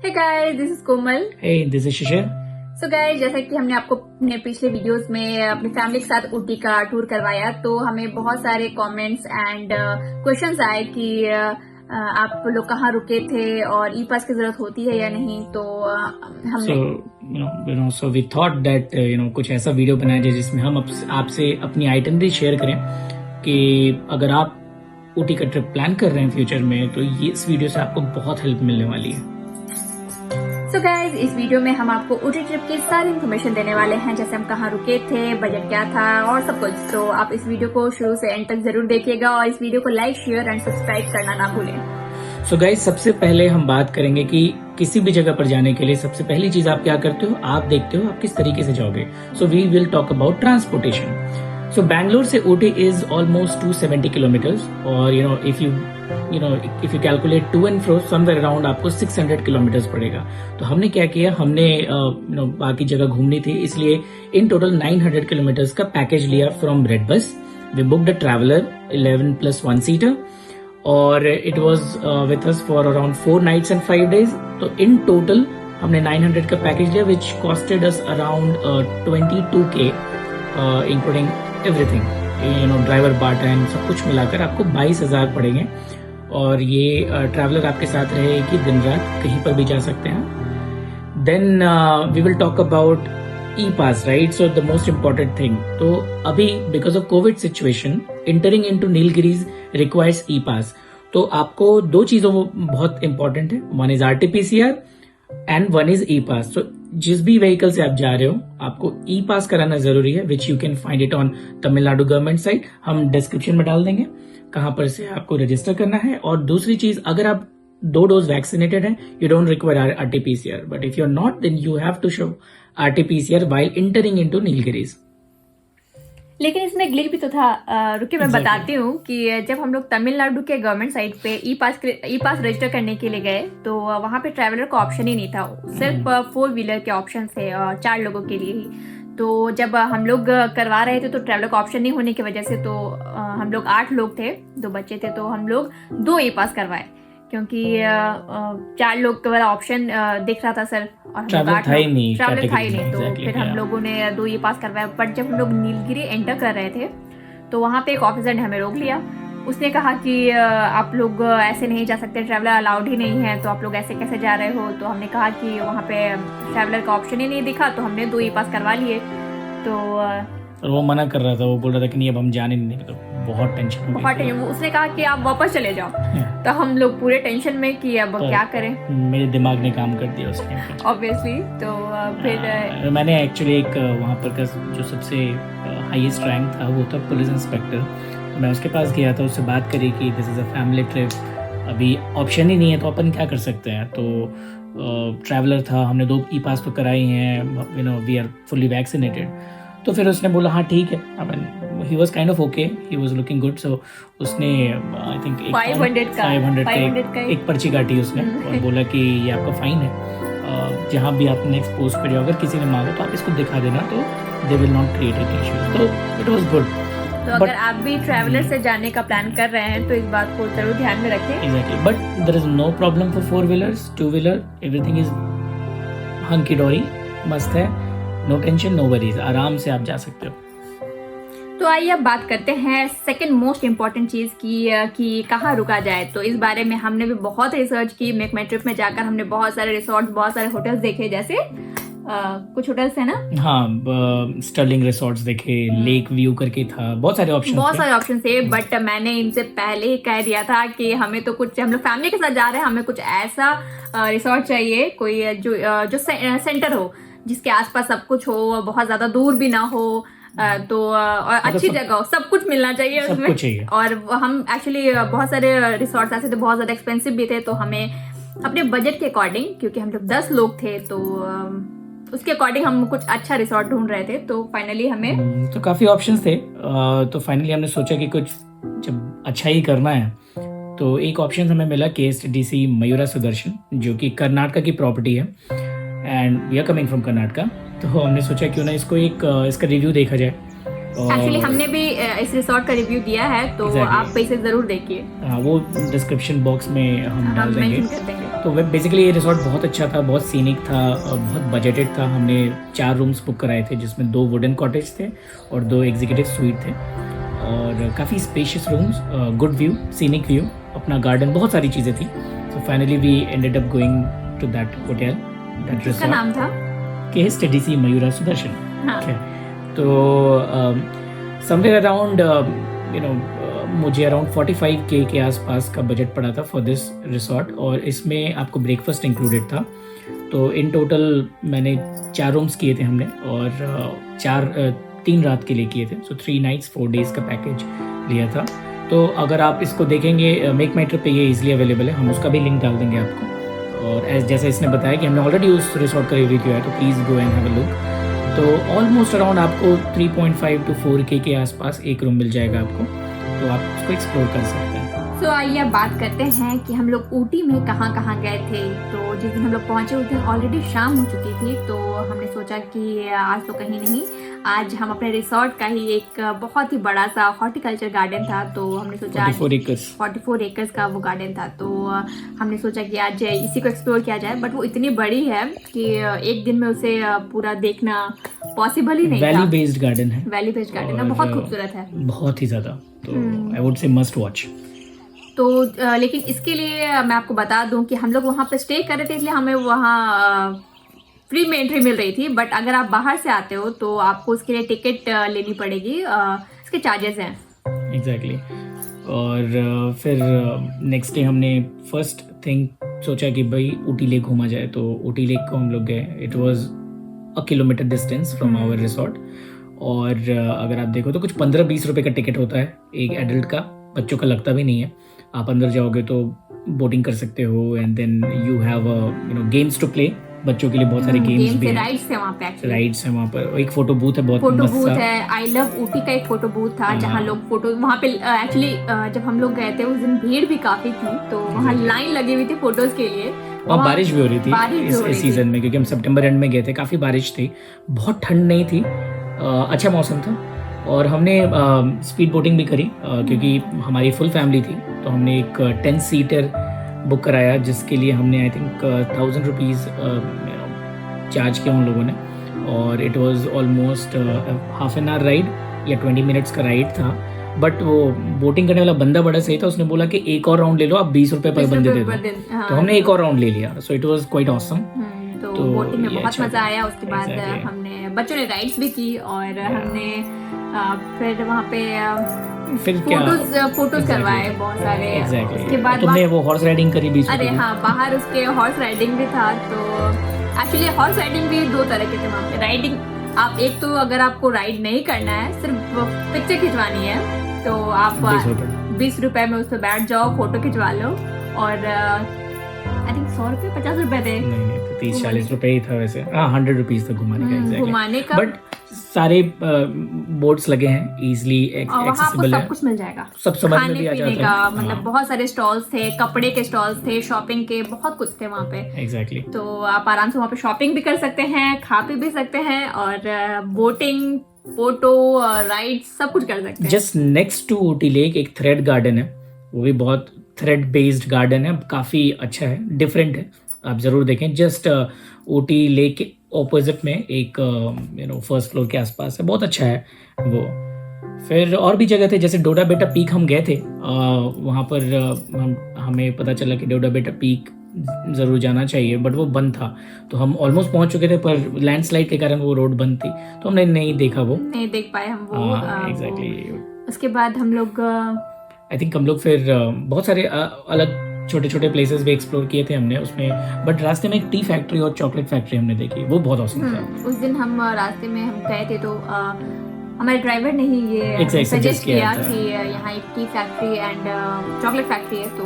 Hey guys, this is Komal. Hey, this is Shishir. So guys, जैसा कि हमने आपको अपने पिछले वीडियोस में अपनी फैमिली के साथ ऊटी का टूर करवाया, तो हमें बहुत सारे कमेंट्स एंड क्वेश्चंस आए कि आप लोग कहाँ रुके थे और ई पास की जरूरत होती है या नहीं। तो हमने So we thought that कुछ ऐसा वीडियो बनाया जाए जिसमें हम आपसे अपनी आइटनरी शेयर करें कि अगर आप ऊटी का ट्रिप प्लान कर रहे हैं फ्यूचर में, तो ये इस वीडियो से आपको बहुत हेल्प मिलने वाली है। सो गाइज, इस वीडियो में हम आपको ऊटी ट्रिप की सारी इन्फॉर्मेशन देने वाले हैं, जैसे हम कहाँ रुके थे, बजट क्या था और सब कुछ। तो आप इस वीडियो को शुरू से एंड तक जरूर देखिएगा और इस वीडियो को लाइक, शेयर एंड सब्सक्राइब करना ना भूलें। सो गाइज, सबसे पहले हम बात करेंगे कि किसी भी जगह पर जाने के लिए सबसे पहली चीज आप क्या करते हो, आप देखते हो आप किस तरीके से जाओगे। So we will talk about transportation. So Bangalore से ऊटी इज ऑलमोस्ट 270 किलोमीटर्स और if you calculate to and fro somewhere around आपको 600 किलोमीटर्स पड़ेगा। तो हमने क्या किया, हमने बाकी जगह घूमनी थी, इसलिए इन टोटल 900 किलोमीटर्स का पैकेज लिया from redBus. We booked a traveller 11+1 seater और it was with us for around 4 nights and 5 days। तो इन टोटल हमने 900 का पैकेज लिया which costed us around 22K including everything, driver bata and सब कुछ मिलाकर आपको 22,000 पड़ेंगे। और ये ट्रैवलर आपके साथ रहेगी दिन रात, कहीं पर भी जा सकते हैं। Then we will talk about e pass, right? So the most important thing, तो अभी because of COVID situation entering into Nilgiris requires e pass. तो आपको दो चीजों बहुत इंपॉर्टेंट है, one is RT-PCR and one is e pass. तो जिस भी व्हीकल से आप जा रहे हो आपको ई पास कराना जरूरी है, which you can find it on Tamil Nadu government site. हम डिस्क्रिप्शन में डाल देंगे कहां पर से आपको रजिस्टर करना है। और दूसरी चीज, अगर आप 2 डोज वैक्सीनेटेड हैं, you don't require RT-PCR, but if you are not then you have to show RT-PCR while entering into Nilgiris. लेकिन इसमें ग्लिच भी तो था। रुकिए मैं बताती हूँ कि जब हम लोग तमिलनाडु के गवर्नमेंट साइट पे ई पास रजिस्टर करने के लिए गए, तो वहाँ पे ट्रैवलर का ऑप्शन ही नहीं था, सिर्फ 4 व्हीलर के ऑप्शन थे 4 लोगों के लिए ही। तो जब हम लोग करवा रहे थे तो ट्रैवलर का ऑप्शन नहीं होने की वजह से, तो हम लोग 8 लोग थे, 2 बच्चे थे, तो हम लोग 2 ई पास करवाए, क्योंकि 4 लोग वाला ऑप्शन दिख रहा था सर, और ट्रैवलर था ही नहीं। तो फिर हम लोगों ने 2 ई पास करवाया। बट जब हम लोग नीलगिरी एंटर कर रहे थे तो वहाँ पे एक ऑफिसर ने हमें रोक लिया। उसने कहा कि आप लोग ऐसे नहीं जा सकते, ट्रैवलर अलाउड ही नहीं है, तो आप लोग ऐसे कैसे जा रहे हो। तो हमने कहा कि वहाँ पे ट्रैवलर का ऑप्शन ही नहीं दिखा, तो हमने 2 ई पास करवा लिए। तो वो मना कर रहा था, वो बोल रहा था कि नहीं अब हम जाने नहीं देंगे। तो बहुत टेंशन। उसने कहा कि आप वापस चले जाओ। तो हम लोग पूरे टेंशन में कि अब क्या करें। मेरे दिमाग ने काम कर दिया उस टाइम पे ऑब्वियसली। तो फिर मैंने एक्चुअली एक वहाँ पर का जो सबसे हाईएस्ट रैंक था वो था पुलिस इंस्पेक्टर। तो मैं उसके पास गया था, उससे बात करी कि this is a family trip, अभी ऑप्शन ही नहीं है, तो अपन क्या कर सकते हैं। तो ट्रैवलर था, हमने 2 ई पास तो कराई हैं, वी आर फुल्ली वैक्सीनेटेड। तो फिर उसने बोला हाँ ठीक है, I mean he was kind of okay, he was looking good. So उसने आई थिंक 500 का एक पर्ची काटी उसने और बोला कि ये आपका फाइन है, जहाँ भी आप नेक्स्ट पोस्ट पर जाओ, अगर किसी ने मांगा तो आप इसको दिखा देना, तो they will not create any issues. तो इट वाज गुड। तो अगर आप भी ट्रैवलर से जाने का प्लान कर रहे हैं तो इस बात को जरूर ध्यान में रखें। Exactly, but there is no problem for 4 wheelers, 2 wheeler, everything is hunky dory, मस्त है, नो टेंशन, नो वरीज, आराम से आप जा सकते हो। तो आइए अब बात करते हैं सेकंड मोस्ट इम्पॉर्टेंट चीज़ की कि कहाँ रुका जाए। तो इस बारे में हमने भी बहुत रिसर्च की। मेक माई ट्रिप में जाकर हमने बहुत सारे रिसोर्ट्स, बहुत सारे होटल्स देखे, जैसे कुछ होटल्स है ना, हाँ, स्टर्लिंग रिसोर्ट्स देखे, लेक व्यू करके था, बहुत सारे ऑप्शन थे। बट मैंने इनसे पहले ही कह दिया था कि हमें तो कुछ, हम लोग फैमिली के साथ जा रहे हैं, हमें कुछ ऐसा रिसोर्ट चाहिए, कोई जो सेंटर हो, जिसके आसपास सब कुछ हो, बहुत ज्यादा दूर भी ना हो, तो और अच्छी जगह हो, सब कुछ मिलना चाहिए उसमें। और हम एक्चुअली बहुत सारे रिसोर्ट्स ऐसे थे, बहुत ज्यादा एक्सपेंसिव भी थे, तो हमें अपने बजट के अकॉर्डिंग, क्योंकि हम लोग 10 लोग थे, तो उसके अकॉर्डिंग हम कुछ अच्छा रिसोर्ट ढूंढ रहे थे। तो फाइनली हमें तो काफी ऑप्शंस थे, तो फाइनली हमने सोचा कि कुछ जब अच्छा ही करना है, तो एक ऑप्शन हमें मिला KSTDC मयूरा सुदर्शन, जो कि कर्नाटका की प्रॉपर्टी है and we are coming from Karnataka. तो हमने सोचा क्यों ना इसको इसका रिव्यू देखा जाए। एक्चुअली हमने भी इस रिसोर्ट का रिव्यू दिया है, तो आप पैसे जरूर देखिए। वो डिस्क्रिप्शन बॉक्स में हम डाल देंगे। तो वे बेसिकली ये रिसोर्ट बहुत अच्छा था, बहुत सीनिक था और बहुत बजटेड था। हमने 4 रूम्स बुक कराए थे जिसमें 2 वुडन कॉटेज थे और 2 एग्जीक्यूटिव स्वीट थे और काफ़ी spacious rooms, good view, scenic view, अपना गार्डन, बहुत सारी चीज़ें थी। So finally we ended up going to that hotel, that इसका नाम था KSTDC मयूरा सुदर्शन। हाँ। Okay. तो समवेयर अराउंड मुझे अराउंड 45K के आसपास का बजट पड़ा था फॉर दिस रिसोर्ट और इसमें आपको ब्रेकफास्ट इंक्लूडेड था। तो इन टोटल मैंने 4 रूम्स किए थे हमने और 3 रात के लिए किए थे। सो 3 नाइट्स 4 डेज का पैकेज लिया था। तो अगर आप इसको देखेंगे मेक माई ट्रिप पे ये इजीली अवेलेबल है, हम उसका भी लिंक डाल देंगे आपको। और जैसे इसने बताया कि हमने ऑलरेडी उस रिसोर्ट का रिव्यू किया है, तो please go and have a look. तो ऑलमोस्ट अराउंड आपको 3.5 to 4K के आसपास एक रूम मिल जाएगा आपको, तो आप उसको एक्सप्लोर कर सकते हैं। तो आइए अब बात करते हैं कि हम लोग ऊटी में कहाँ कहाँ गए थे। तो जिस दिन हम लोग पहुंचे उस दिन ऑलरेडी शाम हो चुकी थी, तो हमने सोचा कि आज तो कहीं नहीं, आज हम अपने रिसोर्ट का ही एक बहुत ही बड़ा सा हॉर्टिकल्चर गार्डन था, तो हमने सोचा 44 एकर्स का वो गार्डन था, तो हमने सोचा कि आज इसी को एक्सप्लोर किया जाए। बट वो इतनी बड़ी है कि एक दिन में उसे पूरा देखना पॉसिबल ही नहीं था। वैली बेस्ड गार्डन है, वैली बेस्ड गार्डन है, बहुत खूबसूरत है, बहुत ही ज़्यादा। तो I would say must watch. तो लेकिन इसके लिए मैं आपको बता दूं कि हम लोग वहाँ पे स्टे कर रहे थे, इसलिए हमें वहाँ फ्री में एंट्री मिल रही थी। बट अगर आप बाहर से आते हो तो आपको उसके लिए टिकट लेनी पड़ेगी, इसके चार्जेस हैं। एग्जैक्टली। और फिर नेक्स्ट डे हमने फर्स्ट थिंग सोचा कि भाई ऊटी लेक घूमा जाए, तो ऊटी लेक को हम लोग गए। It was a kilometre distance from our resort और अगर आप देखो तो कुछ 15-20 रुपए का टिकट होता है एक एडल्ट का, बच्चों का लगता भी नहीं है। आप अंदर जाओगे तो बोटिंग कर सकते हो and then you have games to play, बच्चों के लिए बहुत सारे गेम्स भी हैं, राइड्स है वहाँ पे, राइड्स है वहाँ पर। एक फोटो बूथ है, बहुत फोटो मस्त बूथ सा। है, आई लव ऊटी का एक फोटो बूथ था जहाँ लोग फोटो, वहाँ पे एक्चुअली जब हम लोग गए थे उस दिन भीड़ भी काफी थी, तो वहाँ लाइन लगी हुई थी फोटोज के लिए। वहाँ बारिश भी हो रही थी इस सीजन में, क्योंकि हम सितंबर एंड में गए थे, काफी बारिश थी, बहुत ठंड नहीं थी, अच्छा मौसम था। और हमने स्पीड बोटिंग भी करी क्योंकि हमारी फुल फैमिली थी, तो हमने एक 10 सीटर बुक कराया जिसके लिए हमने आई थिंक 1000 रुपीज़ चार्ज किया उन लोगों ने। और it was almost half an hour ride या 20 मिनट्स का राइड था। बट वो बोटिंग करने वाला बंदा बड़ा सही था, उसने बोला कि एक और राउंड ले लो, आप 20 रुपये पर बंदे दे दो। तो हमने एक और राउंड ले लिया, so it was quite awesome. तो बोटिंग में बहुत मजा आया। उसके बाद हमने बच्चों ने राइड्स भी की और हमने फिर वहाँ पे फिर फोटोज करवाए बहुत सारे। उसके बाद तुमने वो हॉर्स राइडिंग करी बीच में? अरे हाँ, बाहर उसके हॉर्स राइडिंग भी था। तो एक्चुअली हॉर्स राइडिंग भी 2 तरह के थे वहाँ पे। राइडिंग आप एक तो अगर आपको राइड नहीं करना है, सिर्फ पिक्चर खिंचवानी है, तो आप 20 रुपए में उस पर बैठ जाओ, फोटो खिंचवा लो। और आई थिंक 100 रुपए 50 रुपए थे, 30-40 रुपए ही था वैसे। 100 रुपीज तक घुमाने का। बट सारे बोर्ड्स लगे हैं, इजीली एक्सेसिबल है, सब कुछ मिल जाएगा, सब समझ में भी आ जाता है। मतलब बहुत सारे स्टॉल्स थे, कपड़े के स्टॉल्स थे, शॉपिंग के बहुत कुछ थे वहाँ पे। एग्जैक्टली। तो आप आराम से वहाँ पे शॉपिंग भी कर सकते हैं, खा पी भी सकते हैं और बोटिंग, फोटो, राइड सब कुछ कर सकते हैं। Just next to Ooty lake एक थ्रेड गार्डन है, वो भी बहुत थ्रेड बेस्ड गार्डन है, काफी अच्छा है, डिफरेंट है, आप जरूर देखें। जस्ट ऊटी लेक के ऑपोजिट में एक फर्स्ट फ्लोर के आसपास है, बहुत अच्छा है वो। फिर और भी जगह थे, जैसे डोडा बेटा पीक हम गए थे, वहाँ पर हमें पता चला कि डोडा बेटा पीक ज़रूर जाना चाहिए, बट वो बंद था। तो हम ऑलमोस्ट पहुंच चुके थे, पर लैंडस्लाइड के कारण वो रोड बंद थी, तो हमने नहीं देख पाए हम वो। एग्जैक्टली। उसके बाद हम लोग आई थिंक हम लोग फिर बहुत सारे अलग छोटे छोटे प्लेसेस भी एक्सप्लोर किए थे हमने उसमें। बट रास्ते में एक टी फैक्ट्री और चॉकलेट फैक्ट्री हमने देखी, वो बहुत ऑसम था। उस दिन हम रास्ते में हम गए थे, तो हमारे ड्राइवर ने ही ये सजेस्ट किया कि यहाँ एक tea factory and chocolate factory है, तो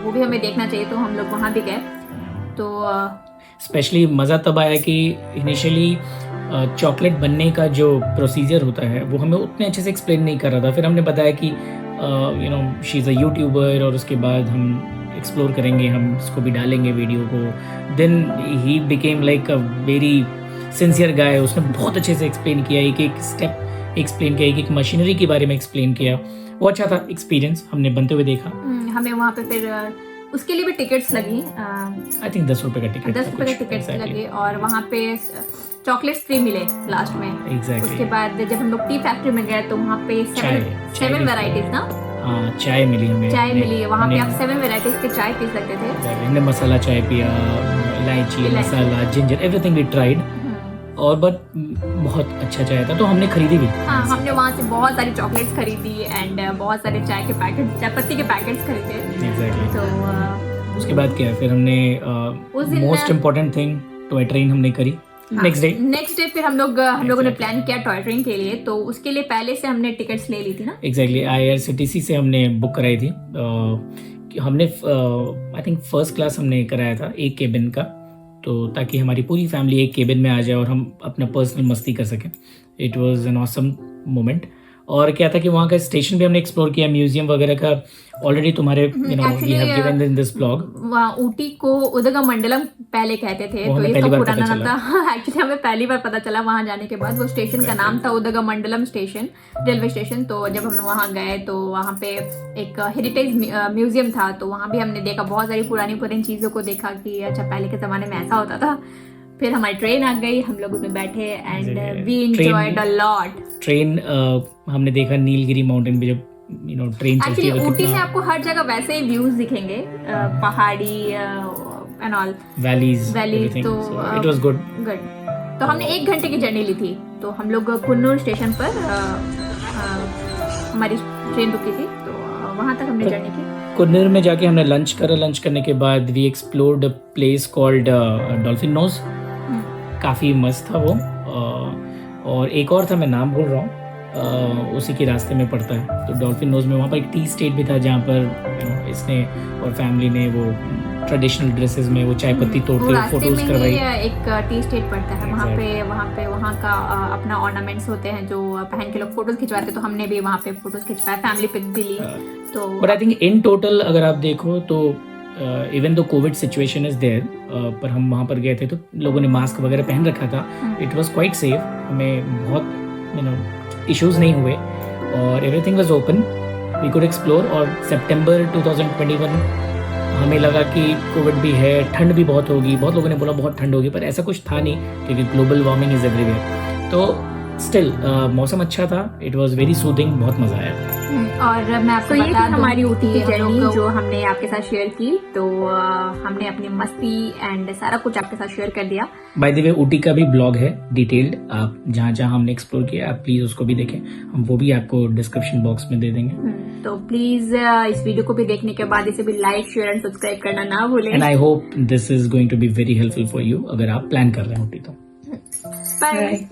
वो भी हमें देखना चाहिए, तो हम लोग वहाँ भी गए। तो स्पेशली मज़ा तब आया कि इनिशियली चॉकलेट बनने का जो प्रोसीजर होता है वो हमें उतने अच्छे से एक्सप्लेन नहीं कर रहा था। फिर हमने बताया कि शी इज़ अ यूट्यूबर, और उसके बाद हम एक्सप्लोर करेंगे, हम इसको भी डालेंगे वीडियो को। Then he became like a very sincere guy. उसने बहुत अच्छे से एक्सप्लेन किया, एक एक स्टेप एक्सप्लेन किया, एक एक मशीनरी के बारे में एक्सप्लेन किया। वो अच्छा था एक्सपीरियंस, हमने बनते हुए देखा। हमें वहाँ पे फिर उसके लिए भी टिकट्स लगी, आई थिंक 10 रुपए का टिकट 10 रुपए का टिकट्स लगे, और वहाँ पे चॉकलेट्स फ्री मिले लास्ट में। Exactly. उसके बाद जब हम लोग टी फैक्ट्री में गए तो वहाँ पे सेवन वेराइटीज ना, हाँ चाय मिली हमें, चाय मिली वहाँ पे, आप 7 वेराइटीज के चाय पी सकते थे। हमने मसाला चाय पिया, इलायची, मसाला, जिंजर, एवरीथिंग वी ट्राइड, और बट बहुत अच्छा चाय था तो हमने खरीदी भी। हाँ, हमने वहाँ से बहुत सारी चॉकलेट्स खरीदी एंड बहुत सारे चाय के पैकेट, चाय पत्ती के पैकेट्स खरीदे। Exactly. तो उसके बाद क्या, फिर हमने most important thing toy train हमने करी। नेक्स्ट डे फिर हम लोगों ने प्लान किया टॉय ट्रेन के लिए, तो उसके लिए पहले से हमने टिकट्स ले ली थी ना। एग्जैक्टली, IRCTC से हमने बुक कराई थी। हमने आई थिंक फर्स्ट क्लास हमने कराया था, एक केबिन का, तो ताकि हमारी पूरी फैमिली एक केबिन में आ जाए और हम अपना पर्सनल मस्ती कर सकें। It was an awesome moment. और क्या था कि वहाँ का स्टेशन भी हमने एक्सप्लोर किया, म्यूजियम वगैरह का ऑलरेडी तुम्हारे we have given in this blog. वहाँ ऊटी को उदगमंडलम पहले कहते थे, तो इसका पुराना नाम था। एक्चुअली हमें पहली बार पता चला वहाँ जाने के बाद, वो स्टेशन का नाम था उदगमंडलम स्टेशन, रेलवे स्टेशन। तो जब हम वहाँ गए तो वहाँ पे एक हेरिटेज म्यूजियम था, तो वहाँ भी हमने देखा, बहुत सारी पुरानी चीजों को देखा कि अच्छा पहले के जमाने में ऐसा होता था। फिर हमारी ट्रेन आ गई, हम लोग उसमें बैठे and we enjoyed a lot. Train हमने देखा नीलगिरी माउंटेन पे, जब ट्रेन चलती है। ऊटी में आपको हर जगह वैसे ही व्यूज दिखेंगे, पहाड़ी एंड ऑल, वैलीज, तो इट वाज गुड। तो हमने 1 घंटे की जर्नी ली थी, तो हम लोग कुन्नूर स्टेशन पर हमारी ट्रेन रुकी थी, तो वहां तक हमने जर्नी की। कुन्नूर में जाके हमने लंच करा, लंच करने के बाद we explored a place called Dolphin Nose. काफ़ी मस्त था वो, और एक और था, मैं नाम भूल रहा हूँ, उसी के रास्ते में पड़ता है। तो डॉल्फिन नोज में वहाँ पर एक टी स्टेट भी था, जहाँ पर इसने और फैमिली ने वो ट्रेडिशनल ड्रेसेस में वो चाय पत्ती तोड़ते हुए फोटोज करवाई। एक टी स्टेट पड़ता है वहाँ का अपना ऑर्नामेंट्स होते हैं जो पहन के लोग फोटोज खिंचवाते हैं, तो हमने भी वहाँ पे फोटोज खिंचवाए, फैमिली पिक भी ली। तो but I think in total अगर आप देखो तो even though Covid situation is there, पर हम वहाँ पर गए थे तो लोगों ने मास्क वगैरह पहन रखा था। इट वाज क्वाइट सेफ, हमें बहुत इश्यूज नहीं हुए और everything was open, we could explore. और सितंबर 2021 हमें लगा कि कोविड भी है, ठंड भी बहुत होगी, बहुत लोगों ने बोला बहुत ठंड होगी, पर ऐसा कुछ था नहीं क्योंकि ग्लोबल वार्मिंग इज एवरीवेयर। तो स्टिल मौसम अच्छा था, इट वाज वेरी सूदिंग, बहुत मजा आया। और मैं आपको बता दूं, हमारी ऊटी की जर्नी जो हमने आपके साथ शेयर की, तो हमने अपनी मस्ती एंड सारा कुछ आपके साथ शेयर कर दिया। बाय द वे ऊटी का भी ब्लॉग है डिटेल्ड, आप जहाँ जहाँ हमने एक्सप्लोर किया आप प्लीज उसको भी देखें, हम वो भी आपको डिस्क्रिप्शन बॉक्स में दे देंगे। तो प्लीज इस वीडियो को भी देखने के बाद इसे भी लाइक, शेयर एंड सब्सक्राइब करना ना भूलें। And I hope this is going to be very helpful for you अगर आप प्लान कर रहे हैं ऊटी तो। बाय।